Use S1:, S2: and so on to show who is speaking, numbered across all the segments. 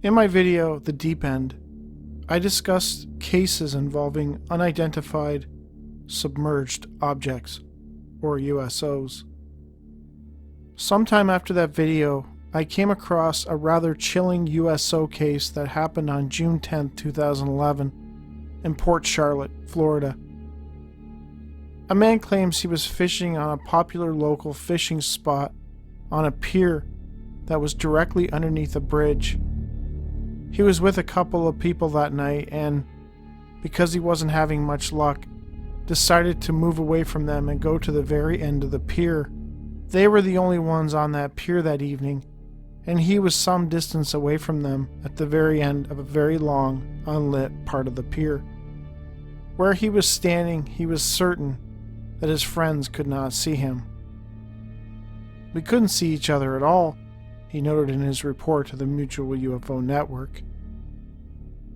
S1: In my video, The Deep End, I discussed cases involving unidentified submerged objects, or USOs. Sometime after that video, I came across a rather chilling USO case that happened on June 10, 2011, in Port Charlotte, Florida. A man claims he was fishing on a popular local fishing spot on a pier that was directly underneath a bridge. He was with a couple of people that night and, because he wasn't having much luck, decided to move away from them and go to the very end of the pier. They were the only ones on that pier that evening, and he was some distance away from them at the very end of a very long, unlit part of the pier. Where he was standing, he was certain that his friends could not see him. "We couldn't see each other at all," he noted in his report to the Mutual UFO Network.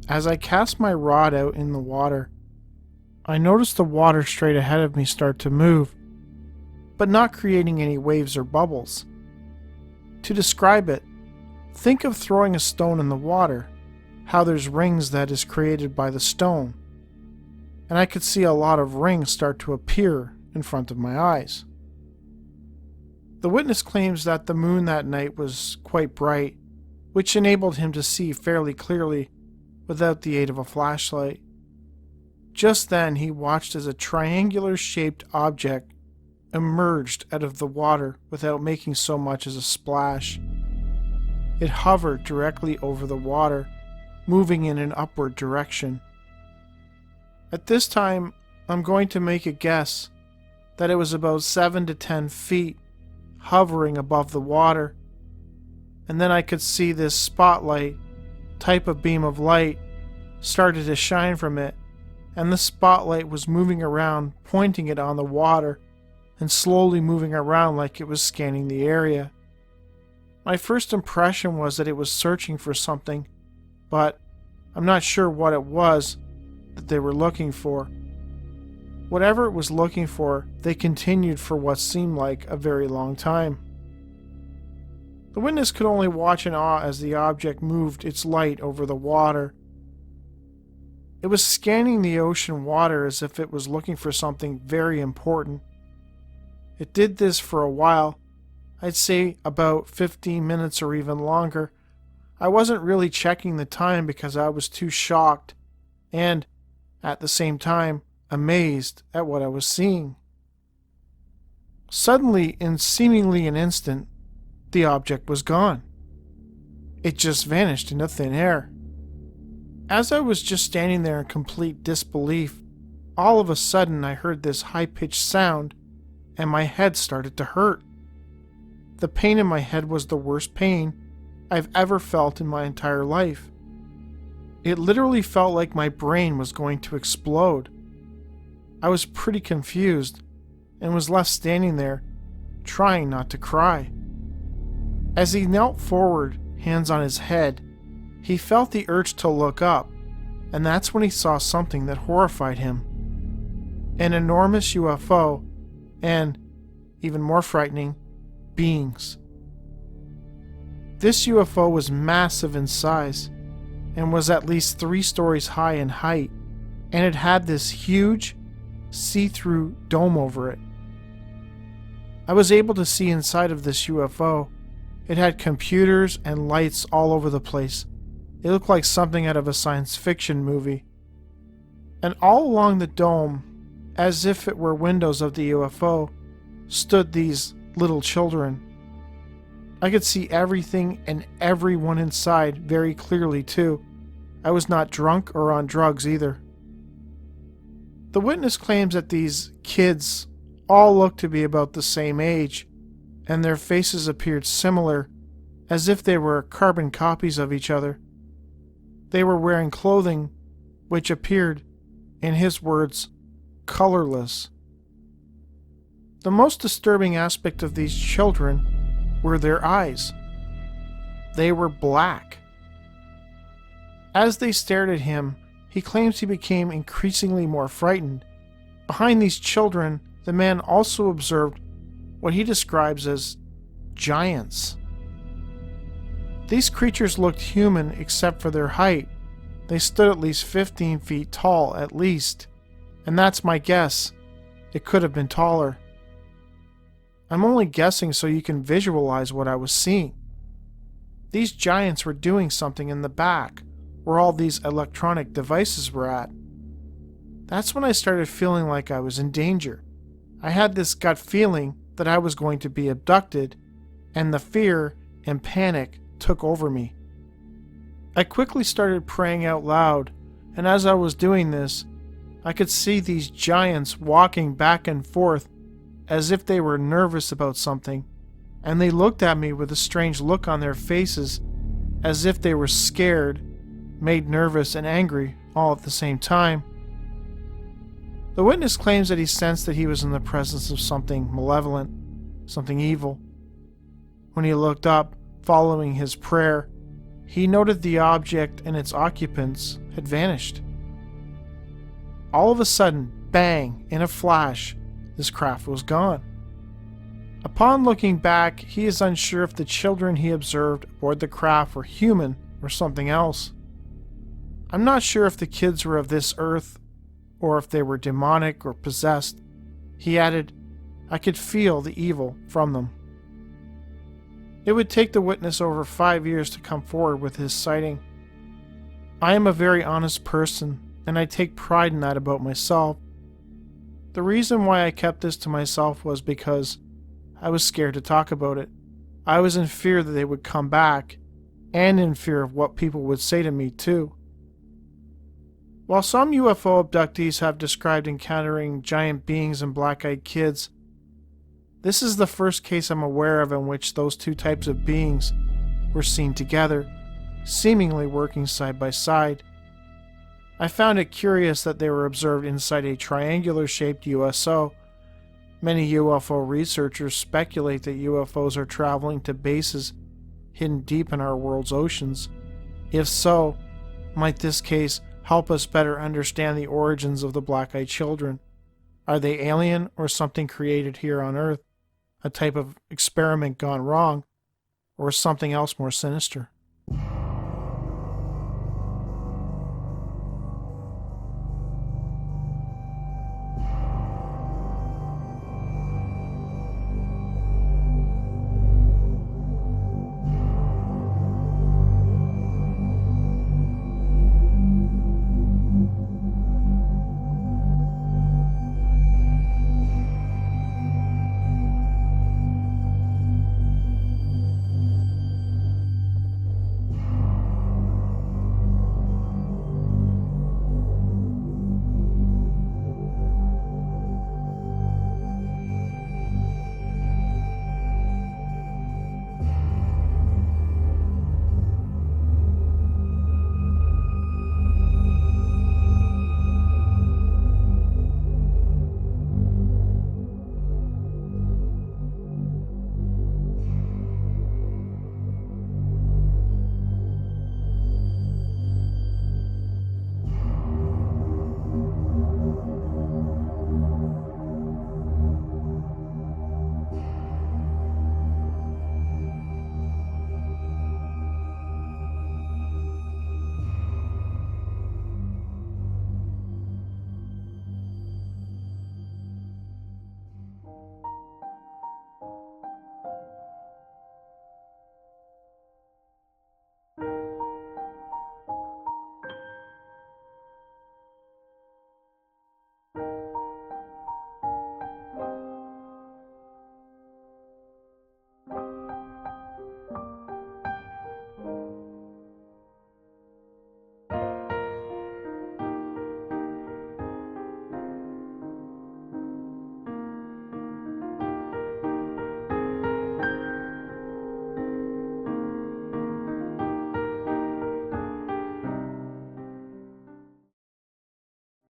S1: As I cast my rod out in the water, I noticed the water straight ahead of me start to move, but not creating any waves or bubbles. To describe it, think of throwing a stone in the water, how there's rings that is created by the stone, and I could see a lot of rings start to appear in front of my eyes. The witness claims that the moon that night was quite bright, which enabled him to see fairly clearly without the aid of a flashlight. Just then he watched as a triangular-shaped object emerged out of the water without making so much as a splash. It hovered directly over the water, moving in an upward direction. At this time, I'm going to make a guess that it was about 7 to 10 feet, hovering above the water, and then I could see this spotlight type of beam of light started to shine from it, and the spotlight was moving around, pointing it on the water and slowly moving around like it was scanning the area. My first impression was that it was searching for something, but I'm not sure what it was that they were looking for. Whatever it was looking for, they continued for what seemed like a very long time. The witness could only watch in awe as the object moved its light over the water. It was scanning the ocean water as if it was looking for something very important. It did this for a while, I'd say about 15 minutes or even longer. I wasn't really checking the time because I was too shocked and, at the same time, amazed at what I was seeing. Suddenly, in seemingly an instant, the object was gone. It just vanished into thin air. As I was just standing there in complete disbelief, all of a sudden I heard this high-pitched sound, and my head started to hurt. The pain in my head was the worst pain I've ever felt in my entire life. It literally felt like my brain was going to explode. I was pretty confused and was left standing there, trying not to cry. As he knelt forward, hands on his head, he felt the urge to look up, and that's when he saw something that horrified him. An enormous UFO, and, even more frightening, beings. This UFO was massive in size, and was at least 3 stories high in height, and it had this huge, see-through dome over it. I was able to see inside of this UFO. It had computers and lights all over the place. It looked like something out of a science fiction movie. And all along the dome, as if it were windows of the UFO, stood these little children. I could see everything and everyone inside very clearly too. I was not drunk or on drugs either. The witness claims that these kids all looked to be about the same age, and their faces appeared similar, as if they were carbon copies of each other. They were wearing clothing which appeared, in his words, colorless. The most disturbing aspect of these children were their eyes. They were black. As they stared at him, he claims he became increasingly more frightened. Behind these children, the man also observed what he describes as giants. These creatures looked human except for their height. They stood at least 15 feet tall, at least. And that's my guess. It could have been taller. I'm only guessing so you can visualize what I was seeing. These giants were doing something in the back, where all these electronic devices were at. That's when I started feeling like I was in danger. I had this gut feeling that I was going to be abducted, and the fear and panic took over me. I quickly started praying out loud, and as I was doing this, I could see these giants walking back and forth as if they were nervous about something, and they looked at me with a strange look on their faces, as if they were scared, made nervous, and angry all at the same time. The witness claims that he sensed that he was in the presence of something malevolent, something evil. When he looked up, following his prayer, he noted the object and its occupants had vanished. All of a sudden, bang, in a flash, this craft was gone. Upon looking back, he is unsure if the children he observed aboard the craft were human or something else. I'm not sure if the kids were of this earth or if they were demonic or possessed. He added, I could feel the evil from them. It would take the witness over 5 years to come forward with his sighting. I am a very honest person, and I take pride in that about myself. The reason why I kept this to myself was because I was scared to talk about it. I was in fear that they would come back, and in fear of what people would say to me too. While some UFO abductees have described encountering giant beings and black-eyed kids, this is the first case I'm aware of in which those two types of beings were seen together, seemingly working side by side. I found it curious that they were observed inside a triangular-shaped USO. Many UFO researchers speculate that UFOs are traveling to bases hidden deep in our world's oceans. If so, might this case help us better understand the origins of the black-eyed children? Are they alien or something created here on Earth? A type of experiment gone wrong? Or something else more sinister?